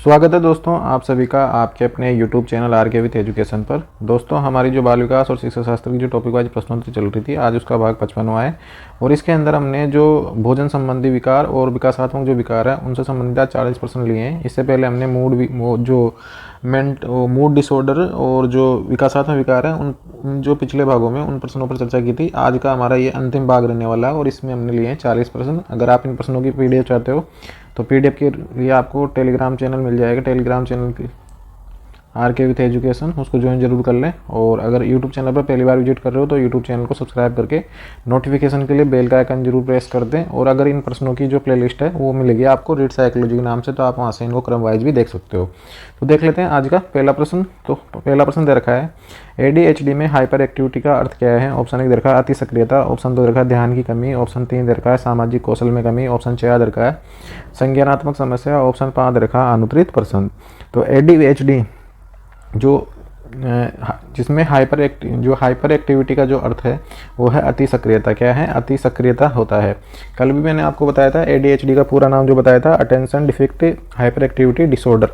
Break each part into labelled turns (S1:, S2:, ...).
S1: स्वागत है दोस्तों आप सभी का आपके अपने YouTube चैनल आर के विथ एजुकेशन पर। दोस्तों हमारी जो बाल विकास और शिक्षा शास्त्र की जो टॉपिक वाइज प्रश्नोत्तरी चल रही थी, आज उसका भाग 55वां है और इसके अंदर हमने जो भोजन संबंधी विकार और विकासात्मक जो विकार है उनसे संबंधित 40% लिए हैं। इससे पहले हमने मूड डिसऑर्डर और जो विकासात्मक विकार है उन जो पिछले भागों में उन प्रश्नों पर चर्चा की थी। आज का हमारा ये अंतिम भाग रहने वाला है और इसमें हमने लिए हैं 40%। अगर आप इन प्रश्नों की PDF चाहते हो तो PDF के लिए आपको टेलीग्राम चैनल मिल जाएगा। टेलीग्राम चैनल की आर के विथ एजुकेशन, उसको ज्वाइन जरूर कर लें। और अगर यूट्यूब चैनल पर पहली बार विजिट कर रहे हो तो यूट्यूब चैनल को सब्सक्राइब करके नोटिफिकेशन के लिए बेल का आइकन जरूर प्रेस कर दें। और अगर इन प्रश्नों की जो प्लेलिस्ट है वो मिलेगी आपको रीड साइकोलॉजी के नाम से, तो आप वहाँ से इनको क्रम वाइज भी देख सकते हो। तो देख लेते हैं आज का पहला प्रश्न। तो पहला प्रश्न दे रखा है ADHD में हाइपर एक्टिविटी का अर्थ क्या है। ऑप्शन 1 दे रखा है अति सक्रियता, ऑप्शन 2 दे रखा है ध्यान की कमी, ऑप्शन 3 दे रखा है सामाजिक कौशल में कमी, ऑप्शन 4 दे रखा है संज्ञानात्मक समस्या, ऑप्शन 5 दे रखा है अनुत्तरित प्रश्न। तो ADHD जो जिसमें हाइपर एक्टिविटी का जो अर्थ है वो है अति सक्रियता। क्या है? अति सक्रियता होता है। कल भी मैंने आपको बताया था ADHD का पूरा नाम जो बताया था attention deficit hyper activity disorder.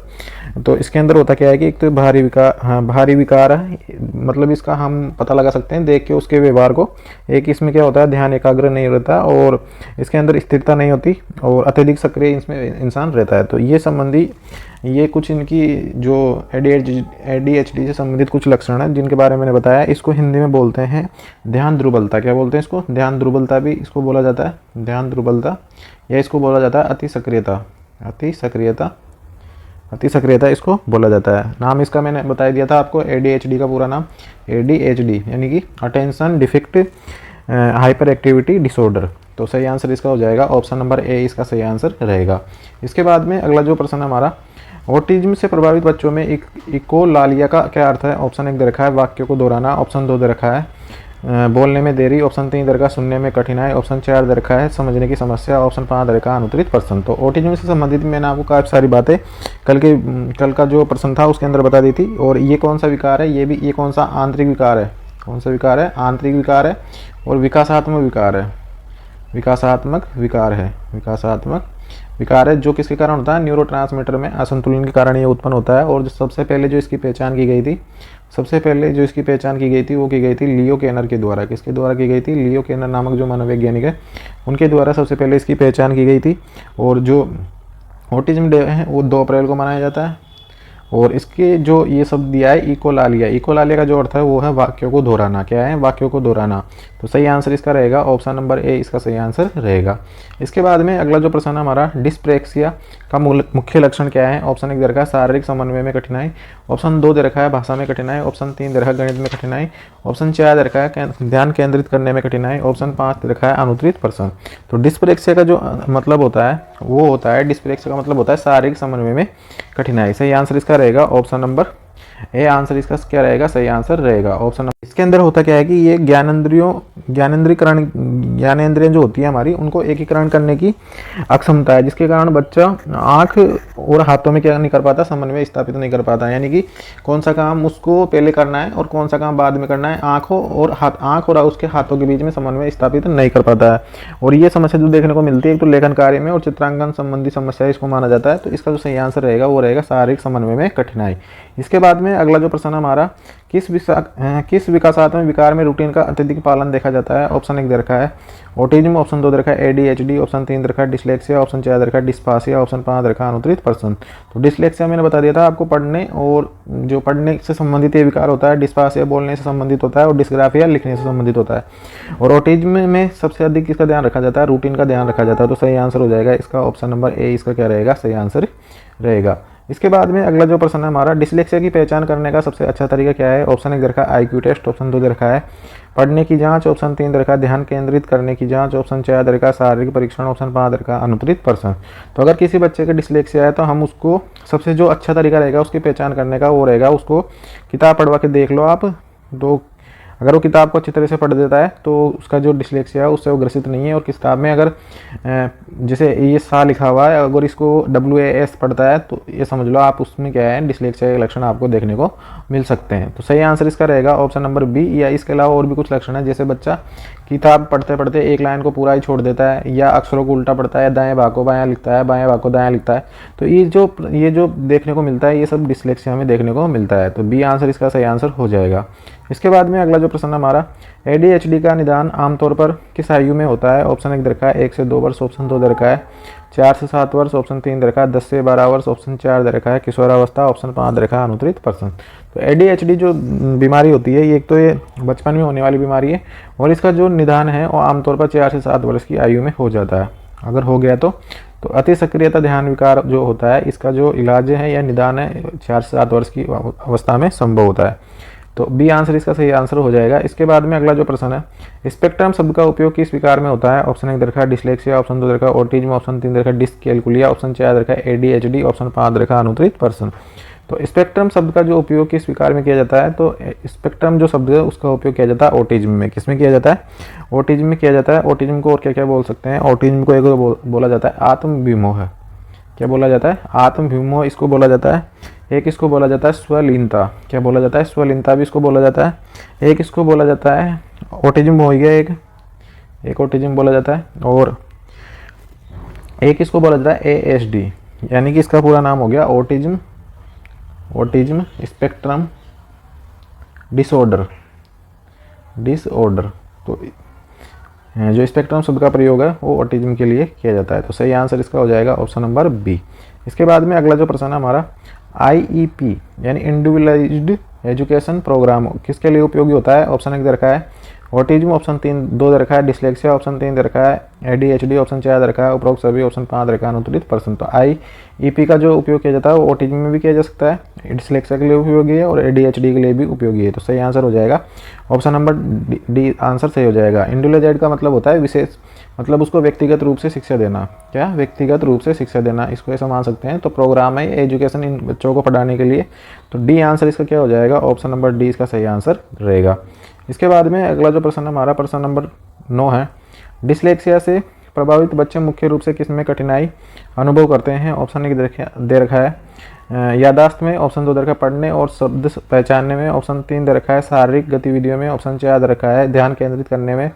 S1: तो इसके अंदर होता क्या है कि एक तो भारी विकार है, मतलब इसका हम पता लगा सकते हैं देख के उसके व्यवहार को। एक इसमें क्या होता है, ध्यान एकाग्र नहीं रहता और इसके अंदर स्थिरता नहीं होती और अत्यधिक सक्रिय इसमें इंसान रहता है। तो ये संबंधी ये कुछ इनकी जो ADHD से संबंधित कुछ लक्षण हैं जिनके बारे में मैंने बताया। इसको हिंदी में बोलते हैं ध्यान दुर्बलता। क्या बोलते हैं इसको? ध्यान दुर्बलता भी इसको बोला जाता है, ध्यान दुर्बलता, या इसको बोला जाता है अति सक्रियता इसको बोला जाता है। नाम इसका मैंने बता दिया था आपको, ADHD का पूरा नाम ADHD यानी कि attention deficit hyper activity disorder. तो सही आंसर इसका हो जाएगा ऑप्शन नंबर A, इसका सही आंसर रहेगा। इसके बाद में अगला जो प्रश्न है हमारा, ऑटिज्म से प्रभावित बच्चों में इकोलालिया का क्या अर्थ है। ऑप्शन 1 दे रखा है वाक्यों को दोहराना, ऑप्शन 2 दे रखा है बोलने में देरी, ऑप्शन 3 दे रखा है सुनने में कठिनाई, ऑप्शन 4 दे रखा है समझने की समस्या, ऑप्शन 5 दे रखा है अनुत्तरित प्रश्न। तो ऑटिज्म से संबंधित मैंने आपको काफ़ी सारी बातें कल का जो प्रश्न था उसके अंदर बता दी थी। और ये कौन सा विकार है, ये कौन सा आंतरिक विकार है, कौन सा विकार है? आंतरिक विकार है और विकासात्मक विकार है जो किसके कारण होता है? न्यूरोट्रांसमीटर में असंतुलन के कारण ये उत्पन्न होता है। और जो सबसे पहले जो इसकी पहचान की गई थी वो की गई थी लियो केनर के द्वारा। किसके द्वारा की गई थी? लियो केनर नामक जो मनोवैज्ञानिक है उनके द्वारा सबसे पहले इसकी पहचान की गई थी। और जो ऑटिज्म डे है वो 2 अप्रैल को मनाया जाता है। और इसके जो ये शब्द दिया है इकोलालिया का जो अर्थ है वो है वाक्यों को दोहराना। क्या है? वाक्यों को दोहराना। तो सही आंसर इसका रहेगा ऑप्शन नंबर A, इसका सही आंसर रहेगा। इसके बाद में अगला जो प्रश्न है हमारा, डिस्प्रेक्सिया का मुख्य लक्षण क्या है। ऑप्शन 1 दे रखा है शारीरिक समन्वय में कठिनाई, ऑप्शन 2 दे रखा है भाषा में कठिनाई, ऑप्शन 3 दे रखा है गणित में कठिनाई, ऑप्शन 4 दे रखा है ध्यान केंद्रित करने में कठिनाई, ऑप्शन 5 दे रखा है अनुत्तरित प्रश्न। तो डिस्प्रेक्सिया का जो मतलब होता है वो होता है, डिस्प्रेक्सिया का मतलब होता है शारीरिक समन्वय में कठिनाई। सही आंसर इसका रहेगा ऑप्शन नंबर A, आंसर इसका क्या रहेगा? सही आंसर रहेगा ऑप्शन नंबर। इसके अंदर होता क्या है कि ये ज्ञानेंद्रियां जो होती है हमारी उनको एकीकरण करने की अक्षमता है, जिसके कारण बच्चा आंख और हाथों में क्या नहीं कर पाता, समन्वय स्थापित नहीं कर पाता। यानी कि कौन सा काम उसको पहले करना है और कौन सा काम बाद में करना है, आंख और उसके हाथों के बीच में समन्वय स्थापित नहीं कर पाता है। और ये समस्या जो देखने को मिलती है एक तो लेखन कार्य में और चित्रांकन संबंधी समस्या इसको माना जाता है। तो इसका जो सही आंसर रहेगा वो रहेगा शारीरिक समन्वय में कठिनाई। इसके बाद में अगला जो प्रश्न हमारा, किस विकासात्मक विकार में रूटीन का अत्यधिक पालन देखा जाता है। ऑप्शन 1 दे रखा है ऑटिज्म, ऑप्शन 2 दे रखा है ADHD, ऑप्शन 3 दे रखा है डिस्लेक्सिया, ऑप्शन 4 दे रखा है डिस्फासिया, ऑप्शन 5 दे रखा है अनुत्तरित प्रश्न। तो डिस्लेक्सिया मैंने बता दिया था आपको, पढ़ने से संबंधित ये विकार होता है, डिस्फासिया बोलने से संबंधित होता है और डिस्ग्राफिया लिखने से संबंधित होता है। और ऑटिज्म में सबसे अधिक किसका ध्यान रखा जाता है? रूटीन का ध्यान रखा जाता है। तो सही आंसर हो जाएगा इसका ऑप्शन नंबर A, इसका क्या रहेगा? सही आंसर रहेगा। इसके बाद में अगला जो प्रश्न है हमारा, डिस्लेक्सिया की पहचान करने का सबसे अच्छा तरीका क्या है। ऑप्शन 1 दे रखा है IQ टेस्ट, ऑप्शन 2 दे रखा है पढ़ने की जांच, ऑप्शन 3 दे रखा है ध्यान केंद्रित करने की जांच, ऑप्शन 4 दे रखा है शारीरिक परीक्षण, ऑप्शन 5 दे रखा है अनुत्तरित प्रश्न। तो अगर किसी बच्चे के डिस्लेक्सिया है तो हम उसको सबसे जो अच्छा तरीका रहेगा उसकी पहचान करने का वो रहेगा, उसको किताब पढ़वा के देख लो आप। तो अगर वो किताब को अच्छी तरह से पढ़ देता है तो उसका जो डिस्लेक्सिया है उससे वो ग्रसित नहीं है। और किताब में अगर जैसे ये सा लिखा हुआ है, अगर इसको WAS पढ़ता है तो ये समझ लो आप उसमें क्या है, डिस्लेक्सिया के लक्षण आपको देखने को मिल सकते हैं। तो सही आंसर इसका रहेगा ऑप्शन नंबर B। या इसके अलावा और भी कुछ लक्षण है, जैसे बच्चा किताब पढ़ते पढ़ते एक लाइन को पूरा ही छोड़ देता है, या अक्षरों को उल्टा पढ़ता है, दाएं भाग को बायां लिखता है, बाएं भाग को दायां लिखता है। तो ये जो देखने को मिलता है, ये सब डिस्लेक्सिया में देखने को मिलता है। तो बी आंसर इसका सही आंसर हो जाएगा। इसके बाद में अगला जो प्रश्न हमारा, ADHD का निदान आमतौर पर किस आयु में होता है? ऑप्शन 1 दे रखा है 1 से 2 वर्ष, ऑप्शन 2 दे रखा है 4 से 7 वर्ष, ऑप्शन 3 दे रखा है 10 से 12 वर्ष, ऑप्शन 4 दे रखा है किशोरावस्था, ऑप्शन 5 दे रखा है अनुत्तरित पर्सन। तो ADHD जो बीमारी होती है, एक तो ये बचपन में होने वाली बीमारी है, और इसका जो निदान है वो आमतौर पर 4 से 7 वर्ष की आयु में हो जाता है। अगर हो गया तो अति सक्रियता ध्यान विकार जो होता है, इसका जो इलाज है या निदान है 4 से 7 वर्ष की अवस्था में संभव होता है। तो बी आंसर इसका सही आंसर हो जाएगा। इसके बाद में अगला जो प्रश्न है, स्पेक्ट्रम शब्द का उपयोग किस विकार में होता है? ऑप्शन 1 दे रखा है डिस्लेक्सिया, ऑप्शन 2 दे रखा है ऑटिज्म, ऑप्शन 3 दे रखा है डिसकैलकुलिया, ऑप्शन 4 दे रखा है ADHD, ऑप्शन 5 दे रखा है अनुत्तरित पर्सन। तो स्पेक्ट्रम शब्द का जो उपयोग किस विकार में किया जाता है? तो स्पेक्ट्रम जो शब्द है उसका उपयोग किया जाता है ऑटिज्म में। किसमें किया जाता है? ऑटिज्म में किया जाता है। ऑटिज्म को और क्या क्या बोल सकते हैं? ऑटिज्म को एक बोला जाता है आत्म विमोह। क्या बोला जाता है? आत्म विमोह इसको बोला जाता है। एक इसको बोला जाता है स्वलीनता। क्या बोला जाता है? स्वलीनता भी इसको बोला जाता है। एक इसको बोला जाता है ऑटिज्म हो गया, एक ऑटिज्म बोला जाता है, और एक इसको बोला जाता है ASD, यानी कि इसका पूरा नाम हो गया ऑटिज्म स्पेक्ट्रम डिसऑर्डर। तो जो स्पेक्ट्रम शब्द का प्रयोग है वो ऑटिज्म के लिए किया जाता है। तो सही आंसर इसका हो जाएगा ऑप्शन नंबर बी। इसके बाद में अगला जो प्रश्न है हमारा, IEP यानी इंडिविजुअलाइज्ड एजुकेशन प्रोग्राम किसके लिए उपयोगी होता है? ऑप्शन 1 दे रखा है ऑटिज्म, ऑप्शन 2 दे रखा है डिस्लेक्सिया, ऑप्शन 3 दे रखा है ADHD, ऑप्शन 4 दे रखा है उपरोक्त सभी, ऑप्शन 5 दे रखा है अनुत्तरित पर्सन। तो IEP का जो उपयोग किया जाता है वो ऑटिज्म में भी किया जा सकता है, डिस्लेक्सिया के लिए उपयोगी है, और ADHD के लिए भी उपयोगी है। तो सही आंसर हो जाएगा ऑप्शन नंबर डी आंसर सही हो जाएगा। इंडिविजुअलाइज्ड का मतलब होता है विशेष, मतलब उसको व्यक्तिगत रूप से शिक्षा देना। क्या? व्यक्तिगत रूप से शिक्षा देना, इसको ऐसा मान सकते हैं। तो प्रोग्राम है एजुकेशन इन बच्चों को पढ़ाने के लिए। तो डी आंसर इसका क्या हो जाएगा? ऑप्शन नंबर डी इसका सही आंसर रहेगा। इसके बाद में अगला जो प्रश्न हमारा प्रश्न नंबर 9 है, डिस्लेक्सिया से प्रभावित बच्चे मुख्य रूप से किस में कठिनाई अनुभव करते हैं? ऑप्शन 1 दे रखा है यादाश्त में, ऑप्शन 2 दे रखा है पढ़ने और शब्द पहचानने में, ऑप्शन 3 दे रखा है शारीरिक गतिविधियों में, ऑप्शन 4 दे रखा है ध्यान केंद्रित करने में,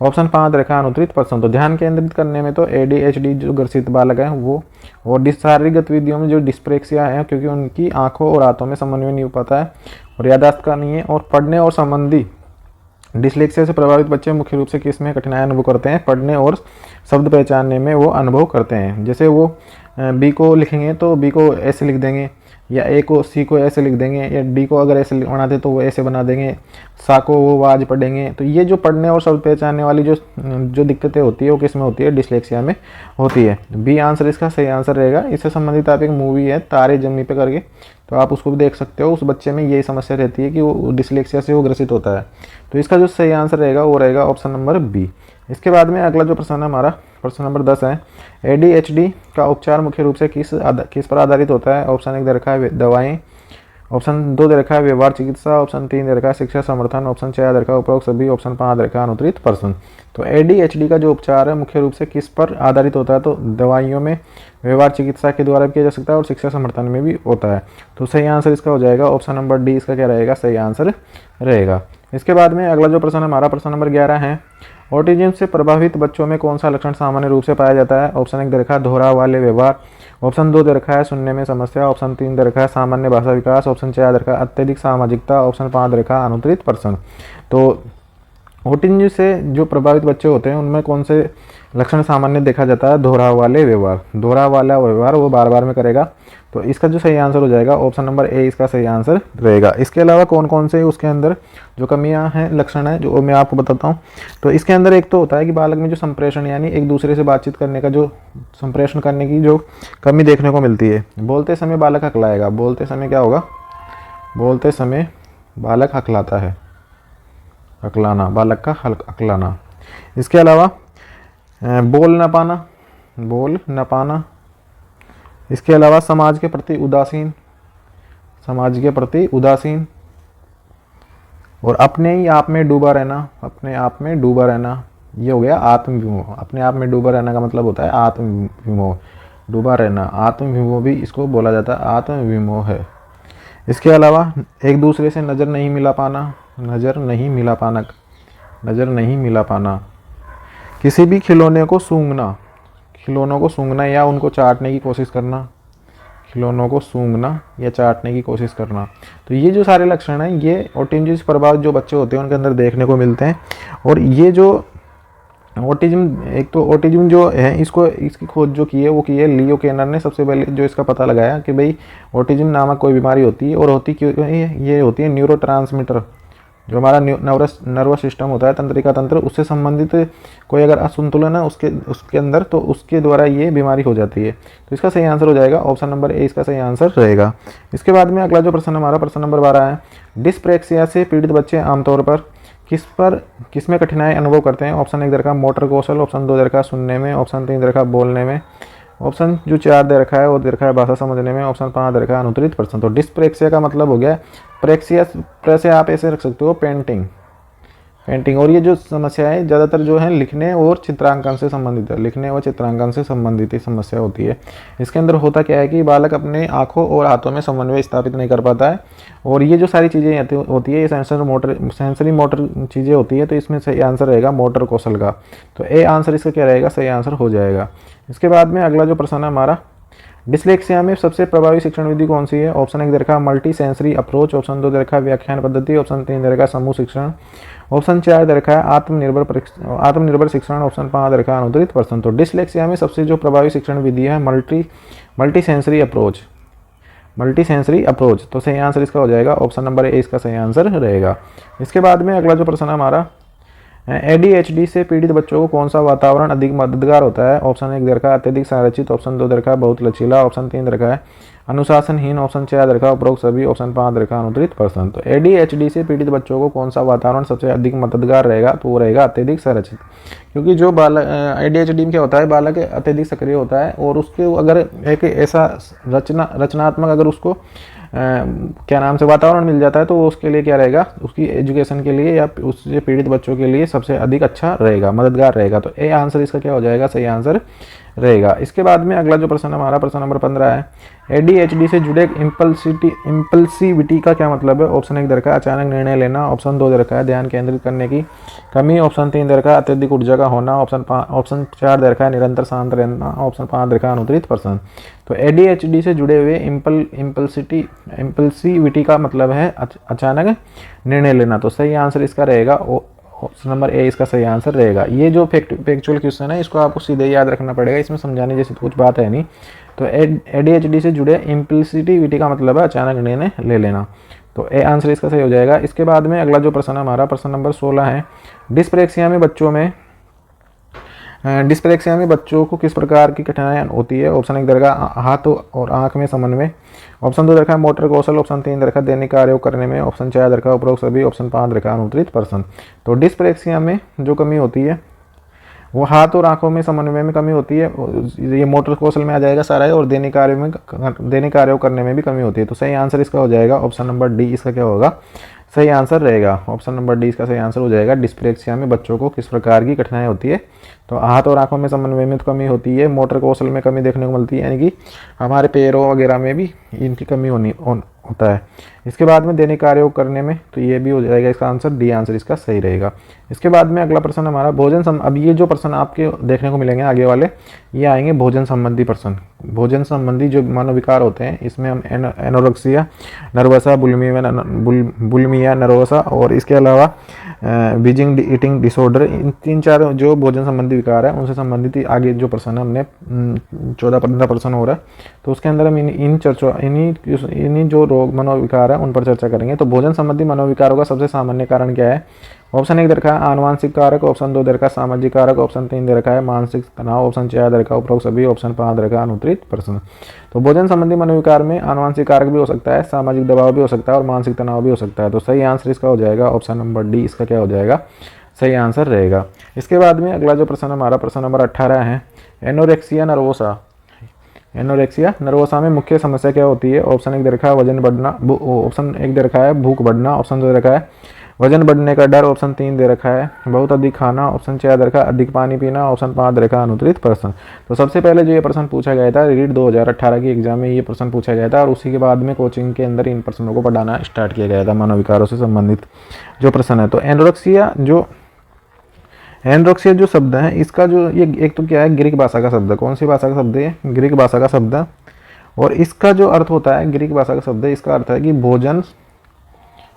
S1: ऑप्शन 5 दे रखा है अनुत्तरित पर्सन। तो ध्यान केंद्रित करने में तो ADHD जो ग्रसित बालक है वो, और शारीरिक गतिविधियों में जो डिस्प्रेक्सिया है क्योंकि उनकी आंखों और हाथों में समन्वय नहीं हो पाता है, और यादाश्त का नहीं है। और पढ़ने और संबंधी डिस्लेक्सिया से प्रभावित बच्चे मुख्य रूप से किस में कठिनाई अनुभव करते हैं? पढ़ने और शब्द पहचानने में वो अनुभव करते हैं। जैसे वो बी को लिखेंगे तो बी को ऐसे लिख देंगे, या ए को सी को ऐसे लिख देंगे, या डी को अगर ऐसे बनाते तो वो ऐसे बना देंगे, सा को वो वाज पढ़ेंगे। तो ये जो पढ़ने और शब्द पहचानने वाली जो दिक्कतें होती है वो किस में होती है? डिस्लेक्सिया में होती है। बी आंसर इसका सही आंसर रहेगा। इससे संबंधित आप एक मूवी है तारे जमी पे करके, तो आप उसको भी देख सकते हो। उस बच्चे में यही समस्या रहती है कि वो डिस्लेक्सिया से वो ग्रसित होता है। तो इसका जो सही आंसर रहेगा वो रहेगा ऑप्शन नंबर बी। इसके बाद में अगला जो प्रश्न है हमारा प्रश्न नंबर 10 है, ADHD का उपचार मुख्य रूप से किस पर आधारित होता है? ऑप्शन 1 दे रखा है दवाएं, ऑप्शन 2 दे रखा है व्यवहार चिकित्सा, ऑप्शन 3 दे रखा है शिक्षा समर्थन, ऑप्शन 4 दे रखा है उपरोक्त सभी, ऑप्शन 5 दे रखा है अनुत्तरित पर्सन। तो ADHD का जो उपचार है मुख्य रूप से किस पर आधारित होता है? तो दवाइयों में, व्यवहार चिकित्सा के द्वारा भी किया जा सकता है, और शिक्षा समर्थन में भी होता है। तो सही आंसर इसका हो जाएगा ऑप्शन नंबर डी इसका क्या रहेगा? सही आंसर रहेगा। इसके बाद में अगला जो प्रश्न हमारा प्रश्न नंबर 11 है, ऑटिज्म से प्रभावित बच्चों में कौन सा लक्षण सामान्य रूप से पाया जाता है? ऑप्शन 1 दे रखा है दोहराव वाले व्यवहार, ऑप्शन 2 दे रखा है सुनने में समस्या, ऑप्शन 3 दे रखा है सामान्य भाषा विकास, ऑप्शन 4 दे रखा है अत्यधिक सामाजिकता, ऑप्शन 5 दे रखा है अनुत्तरित पर्सन। तो ऑटिज्म से जो प्रभावित बच्चे होते हैं उनमें कौन से लक्षण सामान्य देखा जाता है? दोहराव वाले व्यवहार। दोहराव वाला व्यवहार वो बार बार में करेगा। तो इसका जो सही आंसर हो जाएगा ऑप्शन नंबर ए इसका सही आंसर रहेगा। इसके अलावा कौन कौन से उसके अंदर जो कमियां हैं लक्षण है जो मैं आपको बताता हूँ। तो इसके अंदर एक तो होता है कि बालक में जो संप्रेषण यानी एक दूसरे से बातचीत करने का जो संप्रेषण करने की जो कमी देखने को मिलती है। बोलते समय बालक हकलाएगा। बोलते समय क्या होगा? बोलते समय बालक हकलाता है। हकलाना, बालक का हकलाना। इसके अलावा बोल न पाना, बोल न पाना। इसके अलावा समाज के प्रति उदासीन, समाज के प्रति उदासीन, और अपने ही आप में डूबा रहना, अपने आप में डूबा रहना। ये हो गया आत्मविमोह। अपने आप में डूबा रहना का मतलब होता है आत्मविमोह, डूबा रहना। आत्मविमोह भी इसको बोला जाता है, आत्मविमोह है। इसके अलावा एक दूसरे से नज़र नहीं मिला पाना, नज़र नहीं मिला पाना, नज़र नहीं मिला पाना। किसी भी खिलौने को सूंघना, खिलौनों को सूंघना या उनको चाटने की कोशिश करना, खिलौनों को सूंघना या चाटने की कोशिश करना। तो ये जो सारे लक्षण हैं ये ऑटिज्म जैसे प्रभावित जो बच्चे होते हैं उनके अंदर देखने को मिलते हैं। और ये जो ऑटिज्म, एक तो ऑटिज्म जो है इसकी खोज जो की है वो की है लियो केनर ने। सबसे पहले जो इसका पता लगाया कि भाई ऑटिज्म नामक कोई बीमारी होती है, और होती क्यों ये होती है न्यूरोट्रांसमीटर, जो हमारा नर्वस सिस्टम होता है, तंत्रिका तंत्र, उससे संबंधित कोई अगर असंतुलन है उसके अंदर, तो उसके द्वारा ये बीमारी हो जाती है। तो इसका सही आंसर हो जाएगा ऑप्शन नंबर ए, इसका सही आंसर रहेगा। इसके बाद में अगला जो प्रश्न हमारा प्रश्न नंबर 12 है, डिस्प्रेक्सिया से पीड़ित बच्चे आमतौर पर किसमें कठिनाई अनुभव करते हैं? ऑप्शन 1 दे रखा मोटर कौशल, ऑप्शन 2 दे रखा सुनने में, ऑप्शन 3 दे रखा बोलने में, ऑप्शन जो 4 दे रखा है वो दे रखा है भाषा समझने में, ऑप्शन 5 दे रखा है अनुत्तरित प्रश्न। तो डिस्प्रेक्सिया का मतलब हो गया प्रेक्सिया से आप ऐसे रख सकते हो पेंटिंग। और ये जो समस्या है ज़्यादातर जो है लिखने और चित्रांकन से संबंधित है, लिखने और चित्रांकन से संबंधित ही समस्या होती है। इसके अंदर होता क्या है कि बालक अपने आँखों और हाथों में समन्वय स्थापित नहीं कर पाता है, और ये जो सारी चीज़ें होती है ये सेंसरी मोटर चीज़ें होती है। तो इसमें सही आंसर रहेगा मोटर कौशल का। तो ए आंसर इसका क्या रहेगा? सही आंसर हो जाएगा। इसके बाद में अगला जो प्रश्न है हमारा, डिस्लेक्सिया में सबसे प्रभावी शिक्षण विधि कौन सी है? ऑप्शन 1 दे रखा मल्टी सेंसरी अप्रोच, ऑप्शन 2 दे रखा व्याख्यान पद्धति, ऑप्शन 3 दे रखा समूह शिक्षण, ऑप्शन 4 दे रखा है आत्मनिर्भर शिक्षण, ऑप्शन 5 दे रखा है अनुत्तरित प्रश्न। तो डिस्लेक्सिया में सबसे जो प्रभावी शिक्षण विधि है मल्टी सेंसरी अप्रोच। तो सही आंसर इसका हो जाएगा ऑप्शन नंबर ए, इसका सही आंसर रहेगा। इसके बाद में अगला जो प्रश्न है हमारा, ADHD से पीड़ित बच्चों को कौन सा वातावरण अधिक मददगार होता है? ऑप्शन 1 दे रखा है अत्यधिक संरचित, ऑप्शन 2 दे रखा है बहुत लचीला, ऑप्शन 3 दे रखा है अनुशासनहीन, ऑप्शन 4 दे रखा है उपरोक्त सभी, ऑप्शन 5 दे रखा है अनुत्तरित प्रश्न। तो ADHD से पीड़ित बच्चों को कौन सा वातावरण सबसे अधिक मददगार रहेगा? तो वो रहेगा अत्यधिक संरचित। क्योंकि जो बालक ADHD में क्या होता है, बालक अत्यधिक सक्रिय होता है, और उसके अगर एक ऐसा रचनात्मक अगर उसको क्या नाम से वातावरण मिल जाता है तो उसके लिए क्या रहेगा, उसकी एजुकेशन के लिए या उससे पीड़ित बच्चों के लिए सबसे अधिक अच्छा रहेगा, मददगार रहेगा। तो ए आंसर इसका क्या हो जाएगा? सही आंसर रहेगा। इसके बाद में अगला जो प्रश्न हमारा प्रश्न नंबर 15 है, ADHD से जुड़े इम्पल्सिविटी का क्या मतलब है? ऑप्शन 1 दे रखा है अचानक निर्णय लेना, ऑप्शन 2 दे रखा है ध्यान केंद्रित करने की कमी, ऑप्शन 3 दे रखा है अत्यधिक ऊर्जा का होना, ऑप्शन 4 दे रखा है निरंतर शांत रहना, ऑप्शन 5 दे रखा है अनुत्तरित प्रश्न। तो ADHD से जुड़े हुए इम्पल्सिविटी का मतलब है अचानक निर्णय लेना। तो सही आंसर इसका रहेगा ऑप्शन नंबर ए, इसका सही आंसर रहेगा। ये जो फैक्चुअल क्वेश्चन है इसको आपको सीधे याद रखना पड़ेगा, इसमें समझाने जैसी कुछ बात है नहीं। तो ADHD से जुड़े इम्पल्सिविटी का मतलब है अचानक निर्णय ले लेना। तो ए आंसर इसका सही हो जाएगा। इसके बाद में अगला जो प्रश्न हमारा प्रश्न नंबर 16 है, डिस्प्रेक्सिया में बच्चों को किस प्रकार की कठिनाई होती है? ऑप्शन 1 दे रखा हाथ और आंख में समन्वय, ऑप्शन 2 दे रखा मोटर कौशल, ऑप्शन 3 दे रखा दैनिक कार्यों करने में, ऑप्शन 4 दे रखा उपरोक्त सभी, ऑप्शन 5 दे रखा अनुत्तरित प्रश्न। तो डिस्प्रेक्सिया में जो कमी होती है वो हाथ और आंखों में समन्वय में कमी होती है, ये मोटर कौशल में आ जाएगा सारा है, और दैनिक कार्यों करने में भी कमी होती है। तो सही आंसर इसका हो जाएगा ऑप्शन नंबर डी, इसका क्या होगा? सही आंसर रहेगा ऑप्शन नंबर डी, इसका सही आंसर हो जाएगा। डिस्प्रेक्सिया में बच्चों को किस प्रकार की कठिनाई होती है? तो हाथ और आंखों में समन्वय में तो कमी होती है, मोटर कौशल में कमी देखने को मिलती है, यानी कि हमारे पैरों वगैरह में भी इनकी कमी होता है। इसके बाद में दैनिक कार्यों करने में, तो ये भी हो जाएगा इसका आंसर, डी आंसर इसका सही रहेगा। इसके बाद में अगला प्रश्न हमारा अब ये जो प्रश्न आपके देखने को मिलेंगे आगे वाले, ये आएंगे भोजन संबंधी प्रश्न। भोजन संबंधी जो मनोविकार होते हैं इसमें हम एनोरेक्सिया नर्वसा, बुलिमिया नर्वसा, और इसके अलावा बीजिंग ईटिंग डिसऑर्डर, इन 3-4 जो भोजन संबंधी विकार है उनसे संबंधित आगे जो प्रश्न है हमने 14-15 प्रश्न हो रहा है, तो उसके अंदर हम इन्हीं जो रोग मनोविकार है उन पर चर्चा करेंगे। तो भोजन संबंधी मनोविकारों का सबसे सामान्य कारण क्या है? ऑप्शन 1 दे रखा है आनुवांशिक कारक, ऑप्शन 2 दे रखा है सामाजिक कारक, ऑप्शन 3 दे रखा है मानसिक तनाव, ऑप्शन 4 दे रखा है उपरोक्त सभी, ऑप्शन 5 दे रखा है अनुत्तरित प्रश्न। तो भोजन संबंधी मनोविकार में आनुवांशिक कारक भी हो सकता है, सामाजिक दबाव भी हो सकता है, और मानसिक तनाव भी हो सकता है। तो सही आंसर इसका हो जाएगा ऑप्शन नंबर डी, इसका क्या हो जाएगा? सही आंसर रहेगा। इसके बाद में अगला जो प्रश्न हमारा प्रश्न नंबर 18 है, एनोरेक्सिया नर्वोसा में मुख्य समस्या क्या होती है? ऑप्शन 1 दे रखा है वजन बढ़ना, ऑप्शन 1 दे रखा है भूख बढ़ना, ऑप्शन 2 दे रखा है वजन बढ़ने का डर, ऑप्शन 3 दे रखा है बहुत अधिक खाना, ऑप्शन 4 दे रखा है अधिक पानी पीना, ऑप्शन 5 दे रखा है अनुत्तरित प्रश्न। तो सबसे पहले जो ये प्रश्न पूछा गया था रीट 2018 की एग्जाम में ये प्रश्न पूछा गया था, और उसी के बाद में कोचिंग के अंदर इन प्रश्नों को पढ़ाना स्टार्ट किया गया था, मनोविकारों से संबंधित जो प्रश्न है। तो एनोरेक्सिया जो एनोरेक्सिया जो शब्द है इसका जो ये एक तो क्या है, ग्रीक भाषा का शब्द है। कौन सी भाषा का शब्द है? ग्रीक भाषा का शब्द है। और इसका जो अर्थ होता है, ग्रीक भाषा का शब्द है, इसका अर्थ है कि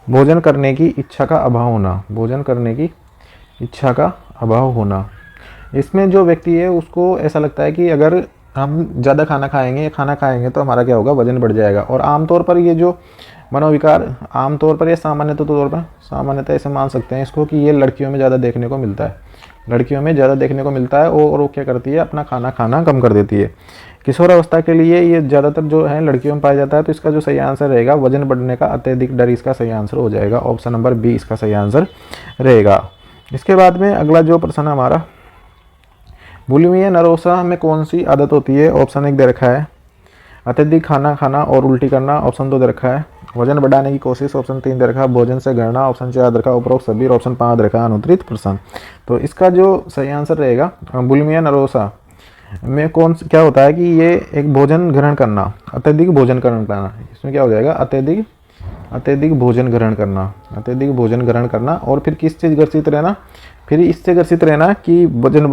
S1: भोजन करने की इच्छा का अभाव होना, भोजन करने की इच्छा का अभाव होना। इसमें जो व्यक्ति है उसको ऐसा लगता है कि अगर हम ज़्यादा खाना खाएंगे तो हमारा क्या होगा, वजन बढ़ जाएगा। और आमतौर पर ये जो मनोविकार, आमतौर पर ये सामान्यतः ऐसे मान सकते हैं इसको कि ये लड़कियों में ज़्यादा देखने को मिलता है, लड़कियों में ज़्यादा देखने को मिलता है। और वो क्या करती है, अपना खाना खाना कम कर देती है। किशोर अवस्था के लिए ये ज़्यादातर जो है लड़कियों में पाया जाता है। तो इसका जो सही आंसर रहेगा, वजन बढ़ने का अत्यधिक डर, इसका सही आंसर हो जाएगा। ऑप्शन नंबर बी इसका सही आंसर रहेगा। इसके बाद में अगला जो प्रश्न है हमारा, बुलिमिया नरोसा में कौन सी आदत होती है? ऑप्शन 1 दे रखा है अत्यधिक खाना खाना और उल्टी करना, ऑप्शन 2 दे रखा है वजन बढ़ाने की कोशिश, ऑप्शन 3 दे रखा है भोजन से घृणा, ऑप्शन 4 दे रखा है उपरोक्त सभी, ऑप्शन 5 दे रखा है अनुत्तरित प्रश्न। तो इसका जो सही आंसर रहेगा, बुलिमिया नरोसा में क्या होता है कि ये एक भोजन ग्रहण करना, अत्यधिक भोजन ग्रहण करना। इसमें क्या हो जाएगा, अत्यधिक भोजन ग्रहण करना, अत्यधिक भोजन ग्रहण करना। और फिर किस चीज़ ग्रसित रहना, फिर इससे ग्रसित रहना कि वजन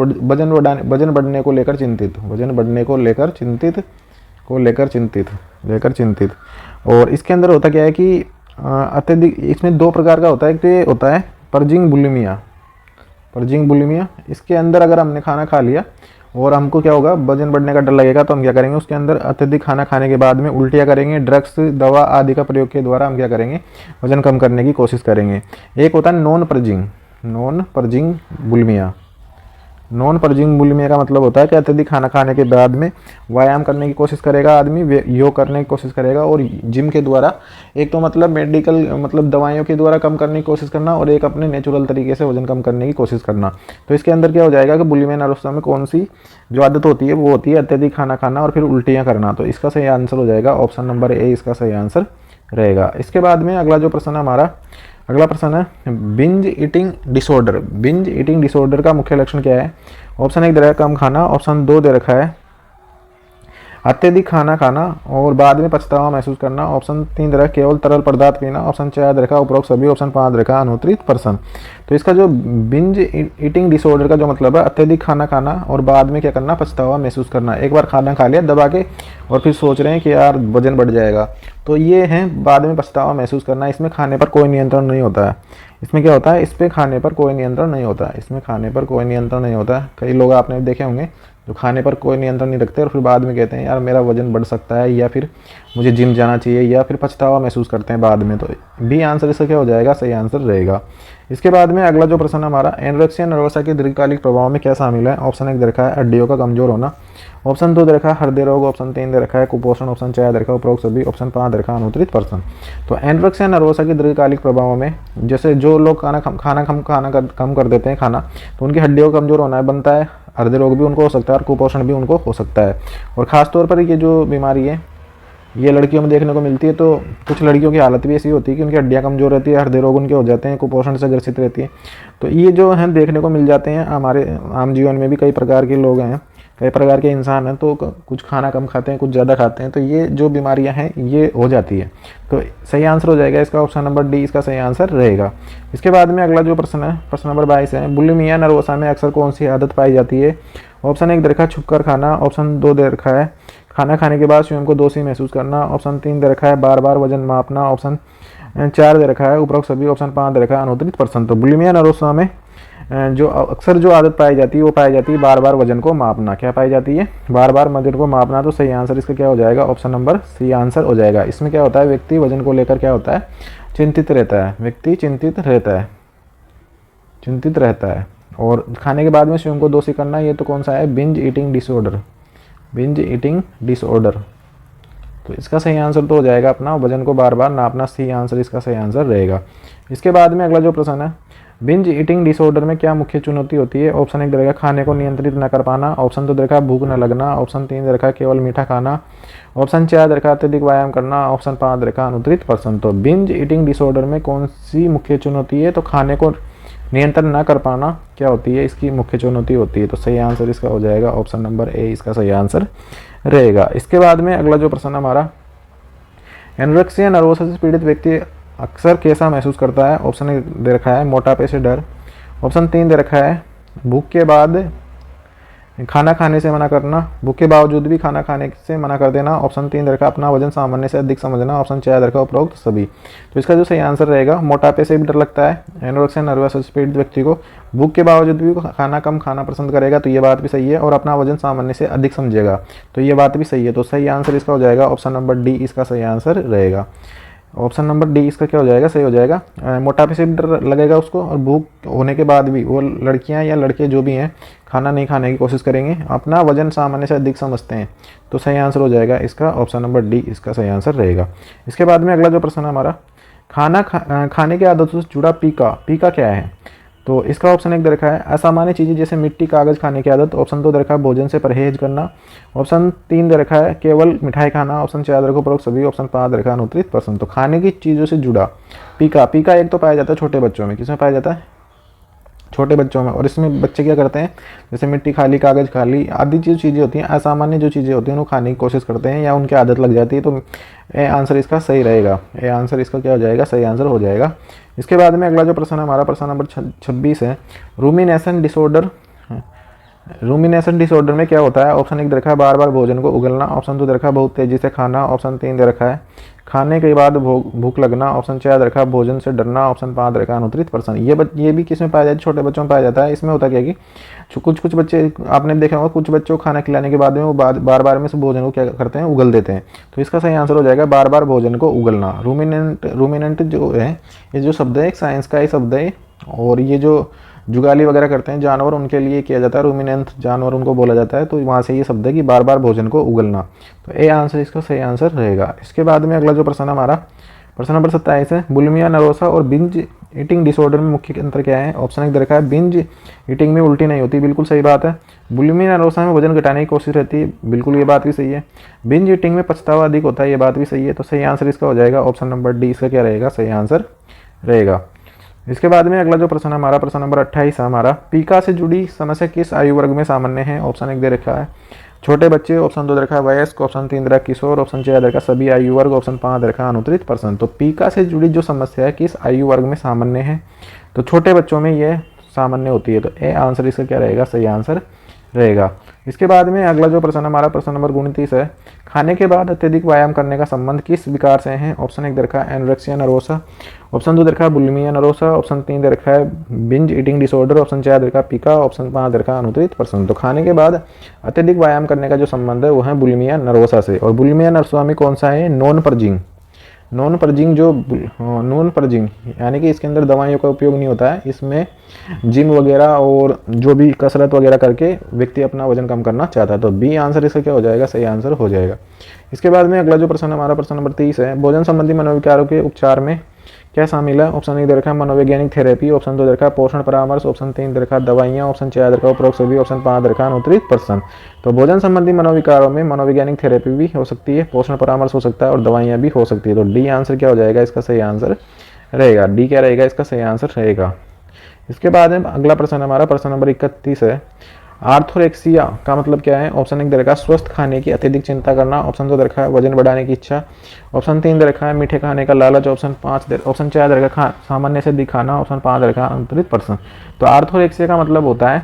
S1: बढ़ने को लेकर चिंतित, वजन बढ़ने को लेकर चिंतित। और इसके अंदर होता क्या है कि अत्यधिक, इसमें 2 प्रकार का होता है। कि होता है पर्जिंग बुलिमिया। इसके अंदर अगर हमने खाना खा लिया और हमको क्या होगा, वजन बढ़ने का डर लगेगा, तो हम क्या करेंगे, उसके अंदर अत्यधिक खाना खाने के बाद में उल्टियाँ करेंगे। ड्रग्स, दवा आदि का प्रयोग के द्वारा हम क्या करेंगे, वजन कम करने की कोशिश करेंगे। एक होता है नॉन पर्जिंग बुलिमिया का मतलब होता है कि अत्यधिक खाना खाने के बाद में व्यायाम करने की कोशिश करेगा आदमी, योग करने की कोशिश करेगा और जिम के द्वारा, एक तो मतलब मेडिकल मतलब दवाइयों के द्वारा कम करने की कोशिश करना, और एक अपने नेचुरल तरीके से वजन कम करने की कोशिश करना। तो इसके अंदर क्या हो जाएगा कि बुलिमिया नरोसा में कौन सी जो आदत होती है वो होती है अत्यधिक खाना खाना और फिर उल्टियाँ करना। तो इसका सही आंसर हो जाएगा ऑप्शन नंबर ए, इसका सही आंसर रहेगा। इसके बाद में अगला जो प्रश्न है हमारा, अगला प्रश्न है बिंज ईटिंग डिसऑर्डर का मुख्य लक्षण क्या है? ऑप्शन 1 दे रखा है कम खाना, ऑप्शन 2 दे रखा है अत्यधिक खाना खाना और बाद में पछतावा महसूस करना, ऑप्शन 3 दे रखा है केवल तरल पदार्थ पीना, ऑप्शन 4 दे रखा है उपरोक्त सभी, ऑप्शन 5 दे रखा है अनुत्तरित प्रश्न। तो इसका जो बिंज ईटिंग डिसऑर्डर का जो मतलब है अत्यधिक खाना खाना और बाद में क्या करना, पछतावा महसूस करना। एक बार खाना खा लिया दबा के और फिर सोच रहे हैं कि यार वजन बढ़ जाएगा, तो ये है बाद में पछतावा महसूस करना। इसमें खाने पर कोई नियंत्रण नहीं होता है। इसमें क्या होता है, इस पे खाने पर कोई नियंत्रण नहीं होता है, इसमें खाने पर कोई नियंत्रण नहीं होता है। कई लोग आपने देखे होंगे जो खाने पर कोई नियंत्रण नहीं रखते और फिर बाद में कहते हैं यार मेरा वजन बढ़ सकता है, या फिर मुझे जिम जाना चाहिए, या फिर पछतावा महसूस करते हैं बाद में। तो बी आंसर इसका क्या हो जाएगा, सही आंसर रहेगा। इसके बाद में अगला जो प्रश्न हमारा, एनोरेक्सिया नर्वसा के दीर्घकालिक प्रभाव में क्या शामिल है? ऑप्शन 1 दे रखा है हड्डियों का कमजोर होना, ऑप्शन 2 दे रखा है हृदय रोग, ऑप्शन 3 दे रखा है कुपोषण, ऑप्शन 4 दे रखा है उपरोक्त सभी, ऑप्शन 5 दे रखा है अनुत्तरित प्रश्न। तो एनोरेक्सिया नर्वसा के दीर्घकालिक प्रभाव में, जैसे जो लोग खाना कम कर देते हैं खाना, तो उनकी हड्डियों का कमजोर होना बनता है, हृदय रोग भी उनको हो सकता है और कुपोषण भी उनको हो सकता है। और ख़ासतौर पर ये जो बीमारी है ये लड़कियों में देखने को मिलती है। तो कुछ लड़कियों की हालत भी ऐसी होती है कि उनकी हड्डियाँ कमजोर रहती है, हृदय रोग उनके हो जाते हैं, कुपोषण से ग्रसित रहती है। तो ये जो है देखने को मिल जाते हैं। हमारे आम जीवन में भी कई प्रकार के लोग हैं, कई प्रकार के इंसान हैं, तो कुछ खाना कम खाते हैं, कुछ ज़्यादा खाते हैं, तो ये जो बीमारियां हैं ये हो जाती है। तो सही आंसर हो जाएगा इसका ऑप्शन नंबर डी, इसका सही आंसर रहेगा। इसके बाद में अगला जो प्रश्न है, प्रश्न नंबर 22 है, बुलिमिया नर्वोसा में अक्सर कौन सी आदत पाई जाती है? ऑप्शन 1 दे रखा है छुप कर खाना, ऑप्शन 2 दे रखा है खाना खाने के बाद स्वयं को दोषी महसूस करना, ऑप्शन 3 दे रखा है बार बार वजन मापना, ऑप्शन 4 दे रखा है उपरोक्त सभी, ऑप्शन 5 दे रखा है अनुत्तरित प्रश्न। तो बुलिमिया नर्वोसा में जो अक्सर जो आदत पाई जाती है वो पाई जाती है बार बार वजन को मापना। क्या पाई जाती है? बार बार वजन को मापना। तो सही आंसर इसका क्या हो जाएगा, ऑप्शन नंबर सी आंसर हो जाएगा। इसमें क्या होता है, व्यक्ति वजन को लेकर क्या होता है, चिंतित रहता है, व्यक्ति चिंतित रहता है। और खाने के बाद में स्वयं को दोषी करना, ये तो कौन सा है, बिंज ईटिंग डिसऑर्डर। तो इसका सही आंसर तो हो जाएगा अपना वजन को बार बार नापना, सी आंसर इसका सही आंसर रहेगा। इसके बाद में अगला जो प्रश्न है, बिंज ईटिंग डिसऑर्डर में क्या मुख्य चुनौती होती है? ऑप्शन 1 दे रखा खाने को नियंत्रित न कर पाना, ऑप्शन 2 दे रखा भूख न लगना, ऑप्शन 3 दे रखा केवल मीठा खाना, ऑप्शन 4 दे रखा अत्यधिक व्यायाम करना, ऑप्शन 5 दे रखा अनुत्तरित प्रश्न। तो बिंज ईटिंग डिसऑर्डर में कौन सी मुख्य चुनौती है? तो खाने को नियंत्रण न कर पाना क्या होती है, इसकी मुख्य चुनौती होती है। तो सही आंसर इसका हो जाएगा ऑप्शन नंबर ए, इसका सही आंसर रहेगा। इसके बाद में अगला जो प्रश्न हमारा, एनोरेक्सिया नर्वोसा से पीड़ित व्यक्ति अक्सर कैसा महसूस करता है? ऑप्शन 1 दे रखा है मोटापे से डर, ऑप्शन 3 दे रखा है भूख के बाद खाना खाने से मना करना, भूख के बावजूद भी खाना खाने से मना कर देना। ऑप्शन 3 रखा अपना वजन सामान्य से अधिक समझना। ऑप्शन 4 रखा उपरोक्त सभी। तो इसका जो सही आंसर रहेगा, मोटापे से भी डर लगता है, एनोरेक्सिया नर्वस स्पिरिट व्यक्ति को भूख के बावजूद भी खाना कम खाना पसंद करेगा, तो ये बात भी सही है, और अपना वजन सामान्य से अधिक समझेगा, तो ये बात भी सही है। तो सही आंसर इसका हो जाएगा ऑप्शन नंबर डी, इसका सही आंसर रहेगा। ऑप्शन नंबर डी इसका क्या हो जाएगा, सही हो जाएगा। मोटापे से भी डर लगेगा उसको, और भूख होने के बाद भी वो लड़कियां या लड़के जो भी हैं खाना नहीं खाने की कोशिश करेंगे, अपना वजन सामान्य से अधिक समझते हैं, तो सही आंसर हो जाएगा इसका ऑप्शन नंबर डी, इसका सही आंसर रहेगा। इसके बाद में अगला जो प्रश्न है हमारा, खाने की आदतों से जुड़ा पीका क्या है। तो इसका ऑप्शन 1 दे रखा है असामान्य चीज़ें जैसे मिट्टी कागज़ खाने की आदत। ऑप्शन 2 दे रखा है भोजन से परहेज करना। ऑप्शन 3 दे रखा है केवल मिठाई खाना। ऑप्शन 4 दे रखा है उपरोक्त सभी। ऑप्शन 5 दे रखा है अनुत्तरित प्रश्न। तो खाने की चीज़ों से जुड़ा पीका एक तो पाया जाता है छोटे बच्चों में, किसमें पाया जाता है, छोटे बच्चों में। और इसमें बच्चे क्या करते हैं, जैसे मिट्टी खा ली, कागज़ खा ली, आदि चीज़ें होती हैं, असामान्य जो चीज़ें होती हैं उनको खाने की कोशिश करते हैं या उनकी आदत लग जाती है। तो ए आंसर इसका सही रहेगा, ए आंसर इसका क्या हो जाएगा, सही आंसर हो जाएगा। इसके बाद में अगला जो प्रश्न है हमारा, प्रश्न नंबर 26 है, रूमिनेशन डिसऑर्डर। रूमिनेशन डिसऑर्डर में क्या होता है। ऑप्शन 1 दे रखा है बार बार भोजन को उगलना। ऑप्शन 2 दे रखा है बहुत तेजी से खाना। ऑप्शन 3 दे रखा है खाने के बाद भूख लगना। ऑप्शन 4 दे रखा है भोजन से डरना। ऑप्शन 5 दे रखा है अनुत्तरित प्रश्न। ये भी किस में पाया जाता है, छोटे बच्चों में पाया जाता है। इसमें होता क्या है कि कुछ बच्चे आपने देखा होगा, कुछ बच्चों को खाना खिलाने के बाद में वो बार बार में से भोजन को क्या करते हैं, उगल देते हैं। तो इसका सही आंसर हो जाएगा बार बार भोजन को उगलना। रूमिनेंट जो है, ये जो शब्द है एक साइंस का ही शब्द है, और ये जो जुगाली वगैरह करते हैं जानवर, उनके लिए किया जाता है। रूमिनेंट जानवर उनको बोला जाता है, तो वहाँ से ये शब्द है कि बार बार भोजन को उगलना। तो ए आंसर इसका सही आंसर रहेगा। इसके बाद में अगला जो प्रश्न है हमारा, प्रश्न नंबर 27 है, बुलिमिया नरोसा और बिंज ईटिंग डिसऑर्डर में मुख्य अंतर क्या है। ऑप्शन 1 दे रखा है बिंज ईटिंग में उल्टी नहीं होती, बिल्कुल सही बात है। बुलिमिया नरोसा में वजन घटाने की कोशिश रहती है, बिल्कुल ये बात भी सही है। बिंज ईटिंग में पछतावा अधिक होता है, ये बात भी सही है। तो सही आंसर इसका हो जाएगा ऑप्शन नंबर डी, इसका क्या रहेगा, सही आंसर रहेगा। इसके बाद में अगला जो प्रश्न है हमारा, प्रश्न नंबर 28 है हमारा, पीका से जुड़ी समस्या किस आयु वर्ग में सामान्य है। ऑप्शन 1 दे रखा है छोटे बच्चे। ऑप्शन 2 दे रखा है वयस्क। ऑप्शन 3 दे रखा है किशोर। ऑप्शन 4 दे रखा है सभी आयु वर्ग। ऑप्शन 5 दे रखा है अनुत्तरित प्रश्न। तो पीका से जुड़ी जो समस्या है किस आयु वर्ग में सामान्य है, तो छोटे बच्चों में यह सामान्य होती है। तो ए आंसर इसका क्या रहेगा, सही आंसर रहेगा। इसके बाद में अगला जो प्रश्न हमारा, प्रश्न नंबर 29 है, खाने के बाद अत्यधिक व्यायाम करने का संबंध किस विकार से है। ऑप्शन 1 दे रखा है एनोरेक्सिया नर्वोसा। ऑप्शन 2 दे रखा है बुलिमिया नर्वोसा। ऑप्शन 3 दे रखा है बिंज ईटिंग डिसऑर्डर। ऑप्शन 4 दे रखा है पीका। ऑप्शन 5 दे रखा है अनुत्तरित प्रश्न। तो खाने के बाद अत्यधिक व्यायाम करने का जो संबंध है वो है बुलिमिया नर्वोसा से। और बुलिमिया नर्वोसा में कौन सा है, नॉन पर्जिंग नॉन पर्जिंग, यानी कि इसके अंदर दवाइयों का उपयोग नहीं होता है। इसमें जिम वगैरह और जो भी कसरत वगैरह करके व्यक्ति अपना वजन कम करना चाहता है। तो बी आंसर इसका क्या हो जाएगा, सही आंसर हो जाएगा। इसके बाद में अगला जो प्रश्न हमारा, प्रश्न नंबर 30 है, भोजन संबंधी मनोविकारों के उपचार में क्या शामिल है। ऑप्शन 1 दे रखा है मनोवैज्ञानिक थेरेपी। ऑप्शन 2 दे रखा है पोषण परामर्श। ऑप्शन 3 दे रखा है दवाइयाँ। ऑप्शन 4 दे रखा है उपरोक्त सभी। ऑप्शन 5 दे रखा है अनुत्तरित प्रश्न। तो भोजन संबंधी मनोविकारों में मनोवैज्ञानिक थेरेपी भी हो सकती है, पोषण परामर्श हो सकता है, और दवाइयाँ भी हो सकती है। तो डी आंसर क्या हो जाएगा, इसका सही आंसर रहेगा। डी क्या रहेगा, इसका सही आंसर रहेगा। इसके बाद में अगला प्रश्न हमारा, प्रश्न नंबर 31 है, आर्थोरेक्सिया का मतलब क्या है। ऑप्शन 1 दे रखा है स्वस्थ खाने की अत्यधिक चिंता करना। ऑप्शन 2 दे रखा है वजन बढ़ाने की इच्छा। ऑप्शन 3 दे रखा है मीठे खाने का लालच। ऑप्शन 4 दे रखा है सामान्य से अधिक खाना। ऑप्शन 5 दे रखा है अनुत्तरित प्रश्न। तो आर्थोरेक्सिया का मतलब होता है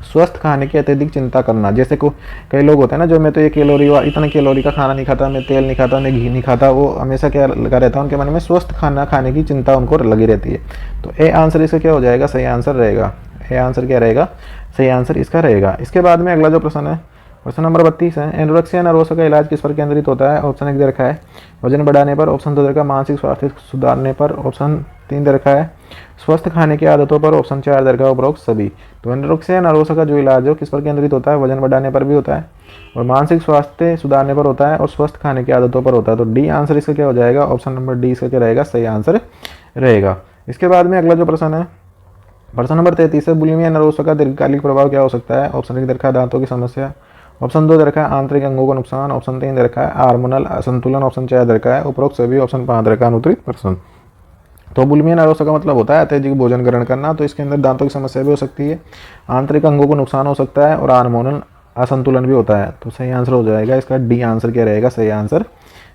S1: स्वस्थ खाने की अत्यधिक चिंता करना। जैसे को कई लोग होते हैं ना, जो मैं तो ये इतना कैलोरी का खाना नहीं खाता, मैं तेल नहीं खाता, मैं घी नहीं खाता, वो हमेशा क्या लगा रहता है उनके मन में, स्वस्थ खाना खाने की चिंता उनको लगी रहती है। तो ए आंसर इसका क्या हो जाएगा, सही आंसर रहेगा। ए आंसर क्या रहेगा, सही आंसर इसका रहेगा। इसके बाद में अगला जो प्रश्न है, प्रश्न नंबर 32 है, एनोरेक्सिया नर्वोसा का इलाज किस पर केंद्रित होता है। ऑप्शन 1 दे रखा है वजन बढ़ाने पर। ऑप्शन 2 दे रखा है मानसिक स्वास्थ्य सुधारने पर। ऑप्शन 3 दे रखा है स्वस्थ खाने की आदतों पर। ऑप्शन 4 दे रखा है उपरोक्त सभी। तो एनोरेक्सिया नर्वोसा का जो इलाज है किस पर केंद्रित होता है, वजन बढ़ाने पर भी होता है, और मानसिक स्वास्थ्य सुधारने पर होता है, और स्वस्थ खाने की आदतों पर होता है। तो डी आंसर इसका क्या हो जाएगा, ऑप्शन नंबर डी इसका क्या रहेगा, सही आंसर रहेगा। इसके बाद में अगला जो प्रश्न है, प्रश्न नंबर 33 है, बुलिमिया नर्वोसा का दीर्घकालिक प्रभाव क्या हो सकता है। ऑप्शन 1 दे रखा है दांतों की समस्या। ऑप्शन 2 दे रखा है आंतरिक अंगों का नुकसान। ऑप्शन 3 दे रखा है हार्मोनल असंतुलन। ऑप्शन 4 दे रखा है उपरोक्त सभी। ऑप्शन 5 दे रखा है अनुत्तरित प्रश्न। तो बुलिमिया नर्वोसा का मतलब होता है अत्यधिक भोजन ग्रहण करना। तो इसके अंदर दांतों की समस्या भी हो सकती है, आंतरिक अंगों को नुकसान हो सकता है, और हार्मोनल असंतुलन भी होता है। तो सही आंसर हो जाएगा इसका, डी आंसर क्या रहेगा, सही आंसर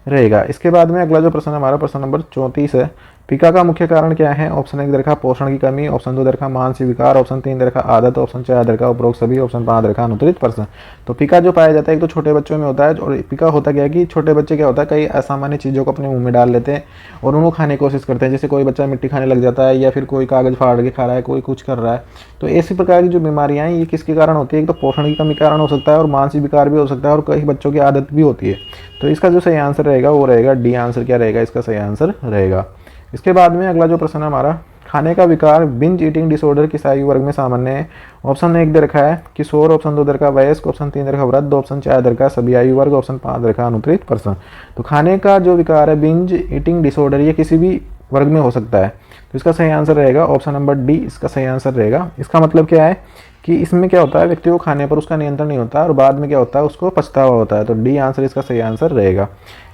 S1: रहेगा। इसके बाद में अगला जो प्रश्न हमारा, प्रश्न नंबर 34 है, पिका का मुख्य कारण क्या है? ऑप्शन 1 देखा पोषण की कमी, ऑप्शन 2 देखा मानसिक विकार, ऑप्शन 3 देखा आदत, ऑप्शन 4 देखा उपरोक्त सभी, ऑप्शन 5 देखा अनुत्तरित प्रश्न। तो पिका जो पाया जाता है एक तो छोटे बच्चों में होता है, और पिका होता क्या है कि छोटे बच्चे क्या होता है कई असामान्य चीज़ों को अपने मुंह में डाल लेते हैं और उनको खाने की कोशिश करते हैं। जैसे कोई बच्चा मिट्टी खाने लग जाता है, या फिर कोई कागज़ फाड़ के खा रहा है, कोई कुछ कर रहा है। तो ऐसी प्रकार की जो बीमारियाँ हैं ये किसके कारण होती है? एक तो पोषण की कमी कारण हो सकता है, और मानसिक विकार भी हो सकता है, और कई बच्चों की आदत भी होती है। तो इसका जो सही आंसर रहेगा वो रहेगा डी आंसर क्या रहेगा? इसका सही आंसर रहेगा। इसके बाद में अगला जो प्रश्न है हमारा, खाने का विकार बिंज ईटिंग डिसऑर्डर किस आयु वर्ग में सामान्य है? ऑप्शन 1 दे रखा है किशोर, ऑप्शन 2 दे रखा है वयस्क, ऑप्शन 3 दे रखा है वृद्ध, ऑप्शन 4 दे रखा है सभी आयु वर्ग, ऑप्शन 5 दे रखा है अनुत्तरित प्रश्न। तो खाने का जो विकार है बिंज ईटिंग डिसऑर्डर ये किसी भी वर्ग में हो सकता है। तो इसका सही आंसर रहेगा ऑप्शन नंबर डी, इसका सही आंसर रहेगा। इसका मतलब क्या है कि इसमें क्या होता है व्यक्ति को खाने पर उसका नियंत्रण नहीं होता और बाद में क्या होता है उसको पछतावा होता है। तो डी आंसर इसका सही आंसर रहेगा।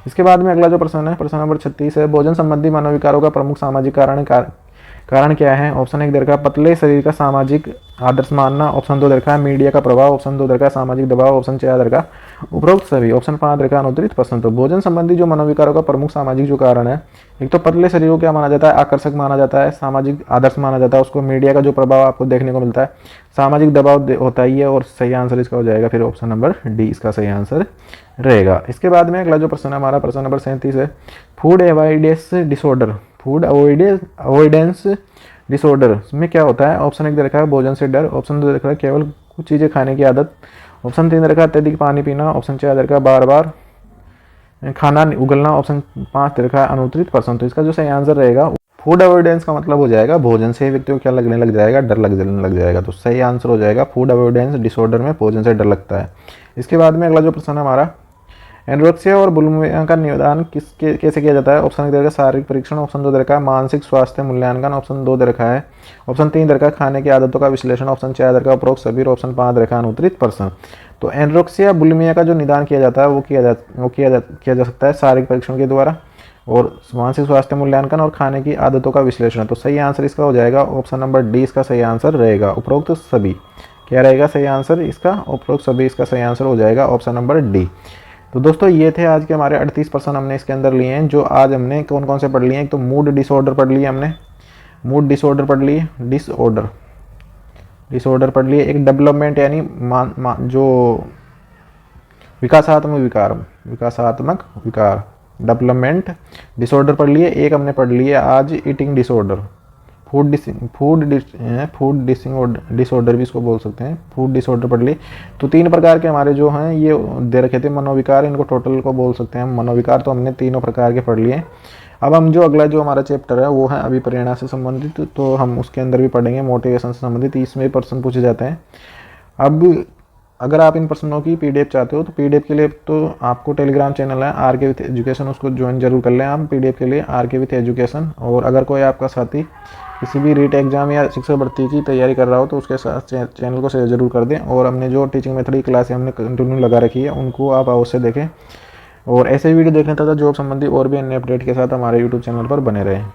S1: इसके बाद में अगला जो प्रश्न है प्रश्न नंबर 36 है, भोजन संबंधी मनोविकारों का प्रमुख सामाजिक कारण क्या है? ऑप्शन 1 दे रखा है पतले शरीर का सामाजिक आदर्श मानना, ऑप्शन 2 दे रखा है मीडिया का प्रभाव, ऑप्शन 2 दे रखा है सामाजिक दबाव, ऑप्शन 4 दे रखा है उपरोक्त सभी, ऑप्शन 5 दे रखा है अनुत्तरित प्रश्न। तो भोजन संबंधी जो मनोविकारों का प्रमुख सामाजिक जो कारण है, एक तो पतले शरीर को क्या माना जाता है? आकर्षक माना जाता है, सामाजिक आदर्श माना जाता है, उसको मीडिया का जो प्रभाव आपको देखने को मिलता है, सामाजिक दबाव होता ही है, और सही आंसर इसका हो जाएगा फिर ऑप्शन नंबर डी, इसका सही आंसर रहेगा। इसके बाद में अगला जो प्रश्न है हमारा प्रश्न नंबर 37 है, food avoidance disorder, food avoidance disorder में क्या होता है? ऑप्शन 1 दे रखा है भोजन से डर, ऑप्शन 2 दे रखा है केवल कुछ चीज़ें खाने की आदत, ऑप्शन 3 दे रखा है अत्यधिक पानी पीना, ऑप्शन 4 दे रखा है बार बार खाना उगलना, ऑप्शन 5 दे रखा है अनुत्तरित प्रश्न। तो इसका जो सही आंसर रहेगा फूड अवॉइडेंस का मतलब हो जाएगा भोजन से व्यक्ति को क्या लगने लग जाएगा? डर लगने लग जाएगा। तो सही आंसर हो जाएगा फूड अवॉइडेंस डिसऑर्डर में भोजन से डर लगता है। इसके बाद में अगला जो प्रश्न है हमारा, एनोरेक्सिया और बुलिमिया का निदान कैसे किया जाता है? ऑप्शन 1 दे रखा है शारीरिक परीक्षण, ऑप्शन 2 दे रखा है मानसिक स्वास्थ्य मूल्यांकन, ऑप्शन 2 दे रखा है, ऑप्शन 3 दे रखा है खाने की आदतों का विश्लेषण, ऑप्शन 4 दे रखा है उपरोक्त सभी, ऑप्शन 5 दे रखा है अनुत्तरित प्रश्न। तो एनोरेक्सिया बुलिमिया का जो निदान किया जाता है वो किया जा सकता है शारीरिक परीक्षण के द्वारा, और मानसिक स्वास्थ्य मूल्यांकन और खाने की आदतों का विश्लेषण। तो सही आंसर इसका हो जाएगा ऑप्शन नंबर डी, इसका सही आंसर रहेगा उपरोक्त सभी। क्या रहेगा सही आंसर इसका? उपरोक्त सभी इसका सही आंसर हो जाएगा ऑप्शन नंबर डी। तो दोस्तों ये थे आज के हमारे 38 प्रश्न हमने इसके अंदर लिए हैं, जो आज हमने कौन कौन से पढ़ लिए हैं। तो मूड डिसऑर्डर पढ़ लिए हमने, मूड डिसऑर्डर पढ़ लिए, डिसऑर्डर पढ़ लिए, एक डेवलपमेंट यानी जो विकासात्मक विकार डेवलपमेंट डिसऑर्डर पढ़ लिए। एक हमने पढ़ लिया आज ईटिंग डिसऑर्डर, फूड डिसऑर्डर भी इसको बोल सकते हैं, फूड डिसऑर्डर पढ़ लिए। तो 3 प्रकार के हमारे जो हैं ये दे रखे थे मनोविकार, इनको टोटल को बोल सकते हैं मनोविकार। तो हमने तीनों प्रकार के पढ़ लिए। अब हम जो अगला जो हमारा चैप्टर है वो है अभिप्रेरणा से संबंधित, तो हम उसके अंदर भी पढ़ेंगे मोटिवेशन से संबंधित, इसमें प्रश्न पूछे जाते हैं। अब अगर आप इन प्रश्नों की पीडीएफ चाहते हो तो पीडीएफ के लिए तो आपको टेलीग्राम चैनल है आरके विथ एजुकेशन, उसको ज्वाइन जरूर कर लें आप पीडीएफ के लिए, आरके विथ एजुकेशन। और अगर कोई आपका साथी किसी भी रीट एग्जाम या शिक्षक भर्ती की तैयारी कर रहा हो तो उसके साथ चैनल को शेयर जरूर कर दें। और हमने जो टीचिंग मेथड की क्लासें हमने कंटिन्यू लगा रखी है उनको आप अवश्य देखें, और ऐसे वीडियो देखने तथा जॉब संबंधी और भी अन्य अपडेट के साथ हमारे यूट्यूब चैनल पर बने रहें।